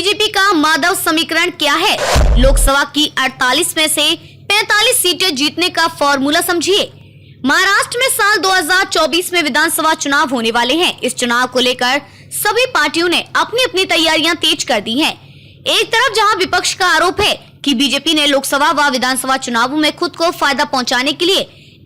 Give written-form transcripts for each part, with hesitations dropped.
BJP का माधव समीकरण क्या है? लोकसभा की 48 में से 45 सीटें जीतने का फॉर्मूला समझिए। महाराष्ट्र में साल 2024 में विधानसभा चुनाव होने वाले हैं। इस चुनाव को लेकर सभी पार्टियों ने अपनी अपनी तैयारियां तेज कर दी हैं। एक तरफ जहां विपक्ष का आरोप है कि बीजेपी ने लोकसभा व विधानसभा चुनावों में खुद को फायदा पहुंचाने के लिए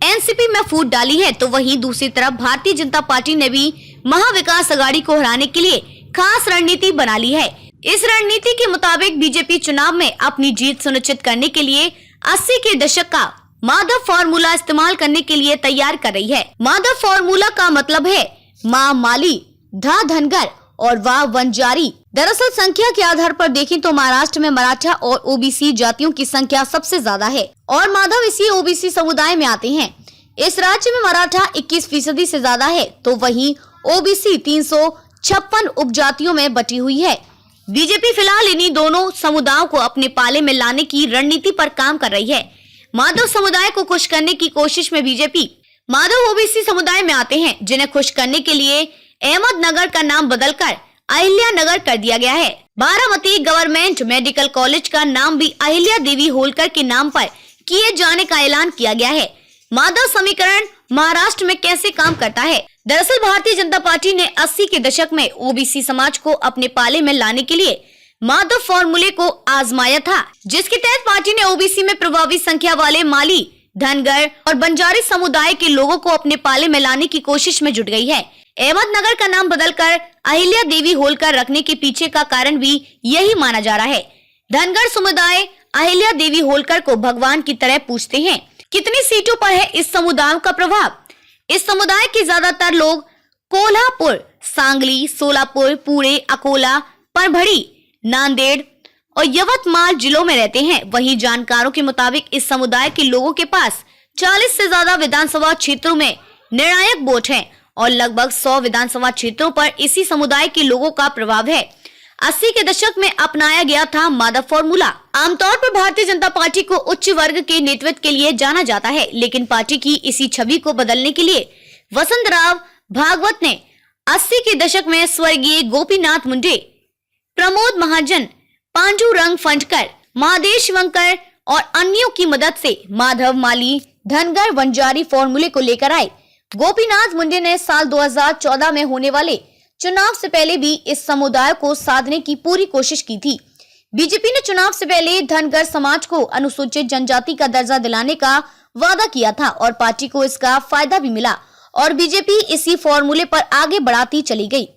एनसीपी में फूट डाली है, तो वहीं दूसरी तरफ भारतीय जनता पार्टी ने भी महाविकास अघाड़ी को हराने के लिए खास रणनीति बना ली है। इस रणनीति के मुताबिक बीजेपी चुनाव में अपनी जीत सुनिश्चित करने के लिए 80 के दशक का माधव फॉर्मूला इस्तेमाल करने के लिए तैयार कर रही है। माधव फॉर्मूला का मतलब है माँ माली, धा धनगर और वाह वंजारी। दरअसल संख्या के आधार पर देखें तो महाराष्ट्र में मराठा और ओबीसी जातियों की संख्या सबसे ज्यादा है और माधव इसी ओबीसी समुदाय में आते हैं। इस राज्य में मराठा 21% से ज्यादा है, तो वहीं ओबीसी 356 उपजातियों में बटी हुई है। बीजेपी फिलहाल इन्हीं दोनों समुदायों को अपने पाले में लाने की रणनीति पर काम कर रही है। माधव समुदाय को खुश करने की कोशिश में बीजेपी माधव ओबीसी समुदाय में आते हैं, जिन्हें खुश करने के लिए अहमदनगर का नाम बदलकर अहिल्या नगर कर दिया गया है। बारामती गवर्नमेंट मेडिकल कॉलेज का नाम भी अहिल्या देवी होलकर के नाम पर किए जाने का ऐलान किया गया है। माधव समीकरण महाराष्ट्र में कैसे काम करता है? दरअसल भारतीय जनता पार्टी ने 80 के दशक में ओबीसी समाज को अपने पाले में लाने के लिए माधव फॉर्मूले को आजमाया था, जिसके तहत पार्टी ने ओबीसी में प्रभावी संख्या वाले माली, धनगर और बंजारी समुदाय के लोगों को अपने पाले में लाने की कोशिश में जुट गई है। अहमदनगर का नाम बदलकर अहिल्या देवी होलकर रखने के पीछे का कारण भी यही माना जा रहा है। धनगर समुदाय अहिल्या देवी होलकर को भगवान की तरह पूजते हैं। कितनी सीटों पर है इस समुदाय का प्रभाव? इस समुदाय के ज्यादातर लोग कोल्हापुर, सांगली, सोलापुर, पुणे, अकोला, परभणी, नांदेड़ और यवतमाल जिलों में रहते हैं। वहीं जानकारों के मुताबिक इस समुदाय के लोगों के पास 40 से ज्यादा विधानसभा क्षेत्रों में निर्णायक वोट है और लगभग 100 विधानसभा क्षेत्रों पर इसी समुदाय के लोगों का प्रभाव है। 80 के दशक में अपनाया गया था माधव फॉर्मूला। आमतौर पर भारतीय जनता पार्टी को उच्च वर्ग के नेतृत्व के लिए जाना जाता है, लेकिन पार्टी की इसी छवि को बदलने के लिए वसंतराव भागवत ने 80 के दशक में स्वर्गीय गोपीनाथ मुंडे, प्रमोद महाजन, पांडुरंग फंडकर, महादेव शिवंकर और अन्यों की मदद से माधव माली, धनगर, वंजारी फॉर्मूले को लेकर आए। गोपीनाथ मुंडे ने साल 2014 में होने वाले चुनाव से पहले भी इस समुदाय को साधने की पूरी कोशिश की थी। बीजेपी ने चुनाव से पहले धनगर समाज को अनुसूचित जनजाति का दर्जा दिलाने का वादा किया था और पार्टी को इसका फायदा भी मिला और बीजेपी इसी फॉर्मूले पर आगे बढ़ाती चली गई।